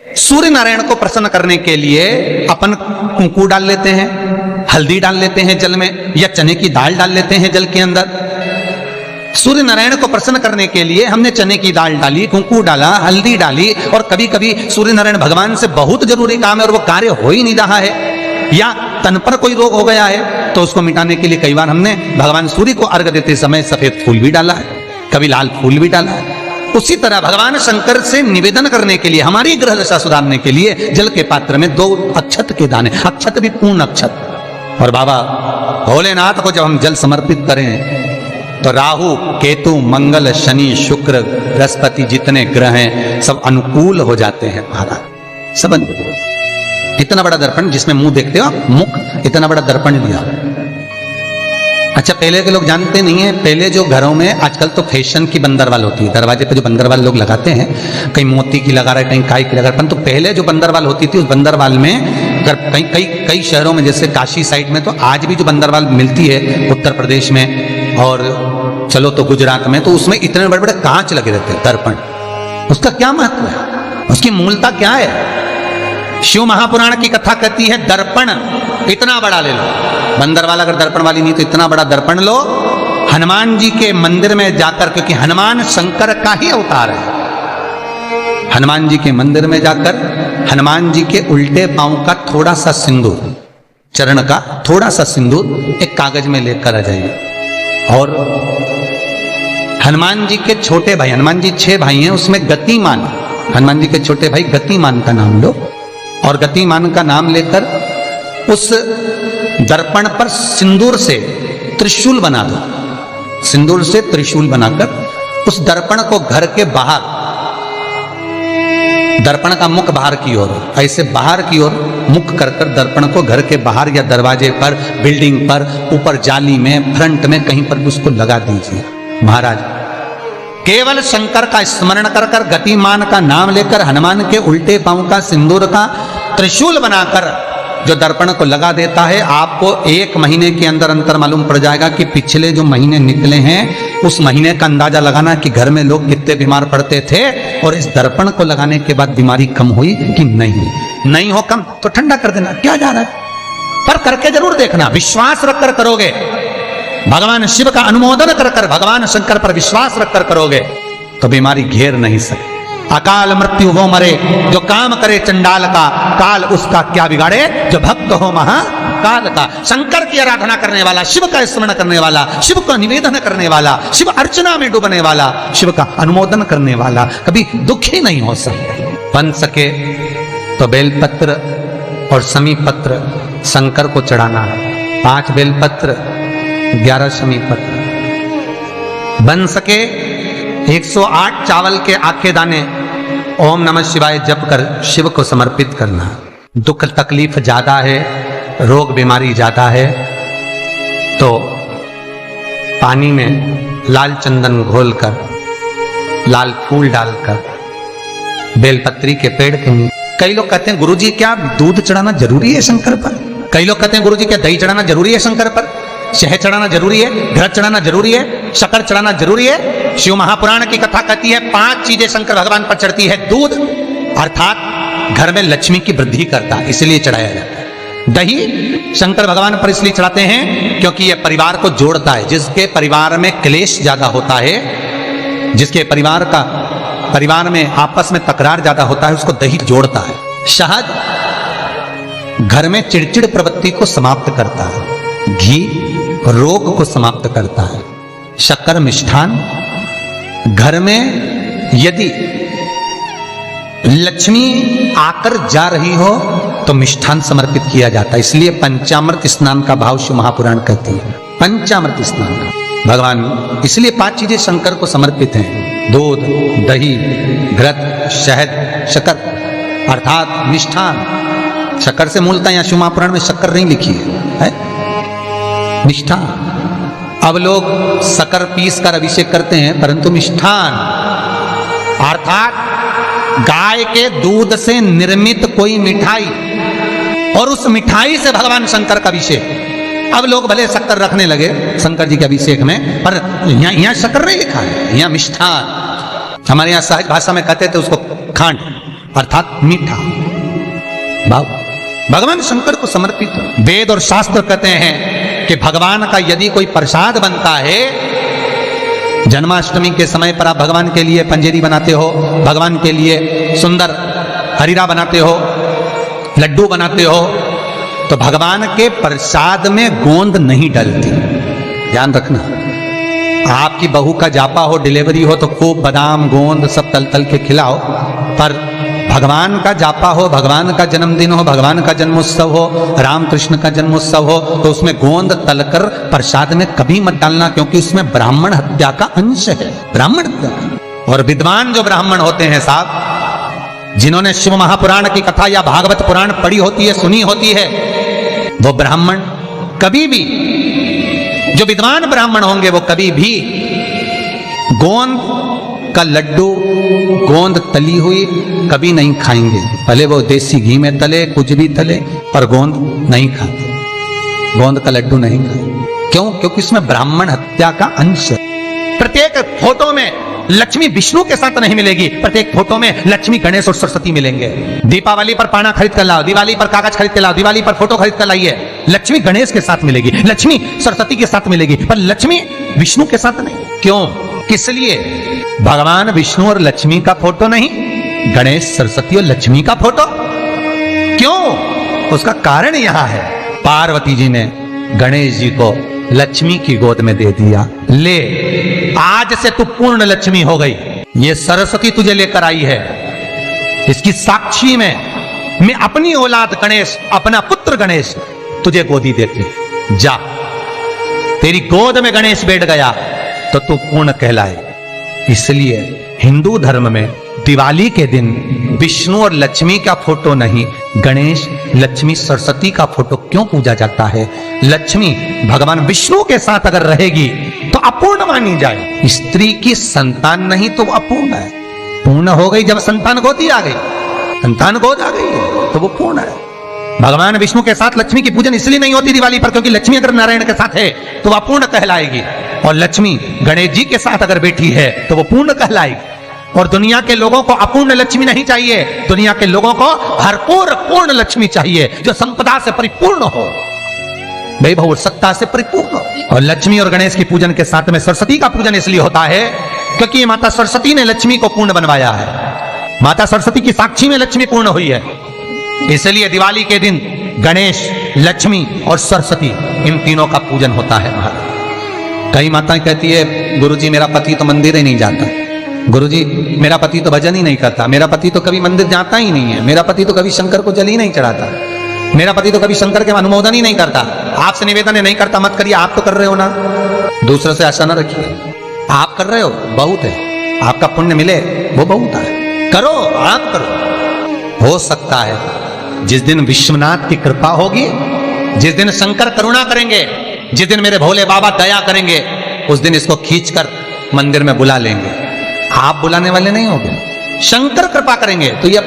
सूर्य नारायण को प्रसन्न करने के लिए अपन कुंकू डाल लेते हैं, हल्दी डाल लेते हैं जल में, या चने की दाल डाल लेते हैं जल के अंदर। सूर्य नारायण को प्रसन्न करने के लिए हमने चने की दाल डाली, कुंकू डाला, हल्दी डाली, और कभी कभी सूर्य नारायण भगवान से बहुत जरूरी काम है और वो कार्य हो ही नहीं रहा है, या तन पर कोई रोग हो गया है, तो उसको मिटाने के लिए कई बार हमने भगवान सूर्य को अर्घ देते समय सफेद फूल भी डाला है, कभी लाल फूल भी डाला है। उसी तरह भगवान शंकर से निवेदन करने के लिए, हमारी ग्रह दशा सुधारने के लिए जल के पात्र में 2 अक्षत के दाने, अक्षत भी पूर्ण अक्षत। और बाबा भोलेनाथ को जब हम जल समर्पित करें तो राहु, केतु, मंगल, शनि, शुक्र, बृहस्पति जितने ग्रह हैं सब अनुकूल हो जाते हैं महाराज, सब अनुकूल। इतना बड़ा दर्पण जिसमें मुंह देखते हो आप, मुख, इतना बड़ा दर्पण दिया। अच्छा, पहले के लोग जानते नहीं है, पहले जो घरों में, आजकल तो फैशन की बंदरवाल होती है, दरवाजे पे जो बंदरवाल लोग लगाते हैं, कहीं मोती की लगा रहे, कहीं काय की लगा रहे, तो पहले जो बंदरवाल होती थी उस बंदरवाल में अगर कई शहरों में, जैसे काशी साइड में, तो आज भी जो बंदरवाल मिलती है उत्तर प्रदेश में, और चलो तो गुजरात में, तो उसमें इतने बड़े बड़े कांच लगे रहते हैं, दर्पण। उसका क्या महत्व है, उसकी मूलता क्या है? शिव महापुराण की कथा कहती है दर्पण इतना बड़ा ले लो, बंदरवाल अगर दर्पण वाली नहीं तो इतना बड़ा दर्पण लो, हनुमान जी के मंदिर में जाकर, क्योंकि हनुमान शंकर का ही अवतार है, हनुमान जी के मंदिर में जाकर हनुमान जी के उल्टे पांव का थोड़ा सा सिंदूर, चरण का थोड़ा सा सिंदूर एक कागज में लेकर आ जाइए, और हनुमान जी के छोटे भाई, हनुमान जी 6 भाई हैं, उसमें गतिमान, हनुमान जी के छोटे भाई गतिमान का नाम लो, और गतिमान का नाम लेकर उस दर्पण पर सिंदूर से त्रिशूल बना दो, सिंदूर से त्रिशूल बनाकर उस दर्पण को घर के बाहर, दर्पण का मुख बाहर की ओर, ऐसे बाहर की ओर मुख कर कर दर्पण को घर के बाहर या दरवाजे पर, बिल्डिंग पर, ऊपर जाली में, फ्रंट में, कहीं पर भी उसको लगा दीजिए। महाराज केवल शंकर का स्मरण कर कर, गतिमान का नाम लेकर, हनुमान के उल्टे पांव का सिंदूर का त्रिशूल बनाकर जो दर्पण को लगा देता है, आपको 1 महीने के अंदर अंतर मालूम पड़ जाएगा कि पिछले जो महीने निकले हैं उस महीने का अंदाजा लगाना कि घर में लोग कितने बीमार पड़ते थे, और इस दर्पण को लगाने के बाद बीमारी कम हुई कि नहीं हो कम तो ठंडा कर देना, क्या जा रहा है, पर करके जरूर देखना, विश्वास रखकर करोगे, भगवान शिव का अनुमोदन कर कर, भगवान शंकर पर विश्वास रखकर करोगे तो बीमारी घेर नहीं सकती। अकाल मृत्यु वो मरे जो काम करे चंडाल का, काल उसका क्या बिगाड़े जो भक्त हो महाकाल का। शंकर की आराधना करने वाला, शिव का स्मरण करने वाला, शिव का निवेदन करने वाला, शिव अर्चना में डूबने वाला, शिव का अनुमोदन करने वाला कभी दुखी नहीं हो सकता। बन सके तो बेलपत्र और समी पत्र शंकर को चढ़ाना, 5 बेलपत्र 11 समी पत्र। बन सके 108 चावल के आखे दाने ओम नमः शिवाय जप कर शिव को समर्पित करना। दुख तकलीफ ज्यादा है, रोग बीमारी ज्यादा है, तो पानी में लाल चंदन घोलकर, लाल फूल डालकर, बेलपत्री के पेड़ के नीचे। कई लोग कहते हैं गुरुजी क्या दूध चढ़ाना जरूरी है शंकर पर? कई लोग कहते हैं गुरुजी क्या दही चढ़ाना जरूरी है शंकर पर? शहद चढ़ाना जरूरी है, घृत चढ़ाना जरूरी है, शक्कर चढ़ाना जरूरी है? शिव महापुराण की कथा कहती है 5 चीजें शंकर भगवान पर चढ़ती है। दूध अर्थात घर में लक्ष्मी की वृद्धि करता है, इसलिए चढ़ाया जाता है। दही शंकर भगवान पर इसलिए चढ़ाते हैं क्योंकि यह परिवार को जोड़ता है। जिसके परिवार में क्लेश ज्यादा होता है, जिसके परिवार में आपस में तकरार ज्यादा होता है, उसको दही जोड़ता है। शहद घर में चिड़चिड़ प्रवृत्ति को समाप्त करता है। घी रोग को समाप्त करता है। शक्कर मिष्ठान घर में यदि लक्ष्मी आकर जा रही हो तो मिष्ठान समर्पित किया जाता है। इसलिए पंचामृत स्नान का भाव शिव महापुराण कहती है, पंचामृत स्नान का भगवान। इसलिए 5 चीजें शंकर को समर्पित हैं, दूध, दही, घृत, शहद, शक्कर अर्थात मिष्ठान। शक्कर से मूलतः यहाँ शिव महापुराण में शक्कर नहीं लिखी है, मिष्ठान। अब लोग शक्कर पीस कर अभिषेक करते हैं, परंतु मिष्ठान अर्थात गाय के दूध से निर्मित कोई मिठाई, और उस मिठाई से भगवान शंकर का अभिषेक। अब लोग भले शक्कर रखने लगे शंकर जी के अभिषेक में, पर यहाँ शक्कर नहीं लिखा है, यहाँ मिष्ठान। हमारे यहाँ सहज भाषा में कहते थे उसको खांड, अर्थात मीठा भाव भगवान शंकर को समर्पित। वेद और शास्त्र कहते हैं कि भगवान का यदि कोई प्रसाद बनता है, जन्माष्टमी के समय पर आप भगवान के लिए पंजेरी बनाते हो, भगवान के लिए सुंदर हरीरा बनाते हो, लड्डू बनाते हो, तो भगवान के प्रसाद में गोंद नहीं डलती। ध्यान रखना, आपकी बहू का जापा हो, डिलीवरी हो, तो खूब बादाम गोंद सब तल तल के खिलाओ, पर भगवान का जापा हो, भगवान का जन्मदिन हो, भगवान का जन्मोत्सव हो, रामकृष्ण का जन्मोत्सव हो, तो उसमें गोंद तलकर प्रसाद में कभी मत डालना, क्योंकि उसमें ब्राह्मण हत्या का अंश है, ब्राह्मण हत्या। और विद्वान जो ब्राह्मण होते हैं साहब, जिन्होंने शिव महापुराण की कथा या भागवत पुराण पढ़ी होती है, सुनी होती है, वो ब्राह्मण कभी भी, जो विद्वान ब्राह्मण होंगे वो कभी भी गोंद का लड्डू, गोंद तली हुई कभी नहीं खाएंगे। भले वो देसी घी में तले, कुछ भी तले, पर गोंद नहीं खाते, गोंद का लड्डू नहीं खाते। क्यों? क्योंकि इसमें ब्राह्मण हत्या का अंश है। प्रत्येक फोटो में लक्ष्मी विष्णु के साथ नहीं मिलेगी, प्रत्येक फोटो में लक्ष्मी गणेश और सरस्वती मिलेंगे। दीपावली पर पाना खरीद कर लाओ, दिवाली पर कागज खरीद कर लाओ, दिवाली पर फोटो खरीद कर लाइए, लक्ष्मी गणेश के साथ मिलेगी, लक्ष्मी सरस्वती के साथ मिलेगी, पर लक्ष्मी विष्णु के साथ नहीं। क्यों? किस लिए? भगवान विष्णु और लक्ष्मी का फोटो नहीं, गणेश सरस्वती और लक्ष्मी का फोटो। क्यों? उसका कारण यहां है, पार्वती जी ने गणेश जी को लक्ष्मी की गोद में दे दिया। ले, आज से तू पूर्ण लक्ष्मी हो गई, ये सरस्वती तुझे लेकर आई है, इसकी साक्षी में मैं अपनी औलाद गणेश, अपना पुत्र गणेश तुझे गोदी देती, जा, तेरी गोद में गणेश बैठ गया तो तू पूर्ण कहलाए। इसलिए हिंदू धर्म में दिवाली के दिन विष्णु और लक्ष्मी का फोटो नहीं, गणेश लक्ष्मी सरस्वती का फोटो क्यों पूजा जाता है? लक्ष्मी भगवान विष्णु के साथ अगर रहेगी तो अपूर्ण मानी जाए। स्त्री की संतान नहीं तो अपूर्ण है, पूर्ण हो गई जब संतान गोदी आ गई, संतान गोद आ गई तो वो पूर्ण है। भगवान विष्णु के साथ लक्ष्मी की पूजन इसलिए नहीं होती दिवाली पर, क्योंकि लक्ष्मी अगर नारायण के साथ है तो वह अपूर्ण कहलाएगी, और लक्ष्मी गणेश जी के साथ अगर बैठी है तो वो पूर्ण कहलाएगी। और दुनिया के लोगों को अपूर्ण लक्ष्मी नहीं चाहिए, दुनिया के लोगों को भरपूर पूर्ण लक्ष्मी चाहिए, जो संपदा से परिपूर्ण हो, वैभव सत्ता से परिपूर्ण हो। और लक्ष्मी और गणेश की पूजन के साथ में सरस्वती का पूजन इसलिए होता है क्योंकि माता सरस्वती ने लक्ष्मी को पूर्ण बनवाया है, माता सरस्वती की साक्षी में लक्ष्मी पूर्ण हुई है। इसलिए दिवाली के दिन गणेश, लक्ष्मी और सरस्वती, इन तीनों का पूजन होता है। कई माताएं कहती है, गुरुजी मेरा पति तो मंदिर ही नहीं जाता, गुरुजी मेरा पति तो भजन ही नहीं करता, मेरा पति तो कभी मंदिर जाता ही नहीं है, मेरा पति तो कभी शंकर को जल ही नहीं चढ़ाता, मेरा पति तो कभी शंकर के अनुमोदन ही नहीं करता। आपसे निवेदन है, नहीं करता मत करिए, आप तो कर रहे हो ना, दूसरे से आशा ना रखिए, आप कर रहे हो बहुत है, आपका पुण्य मिले वो बहुत है, करो, आप करो। हो सकता है जिस दिन विश्वनाथ की कृपा होगी, जिस दिन शंकर करुणा करेंगे, जिस दिन मेरे भोले बाबा दया करेंगे, उस दिन इसको खींचकर मंदिर में बुला लेंगे। आप बुलाने वाले नहीं होंगे, शंकर कृपा करेंगे तो ये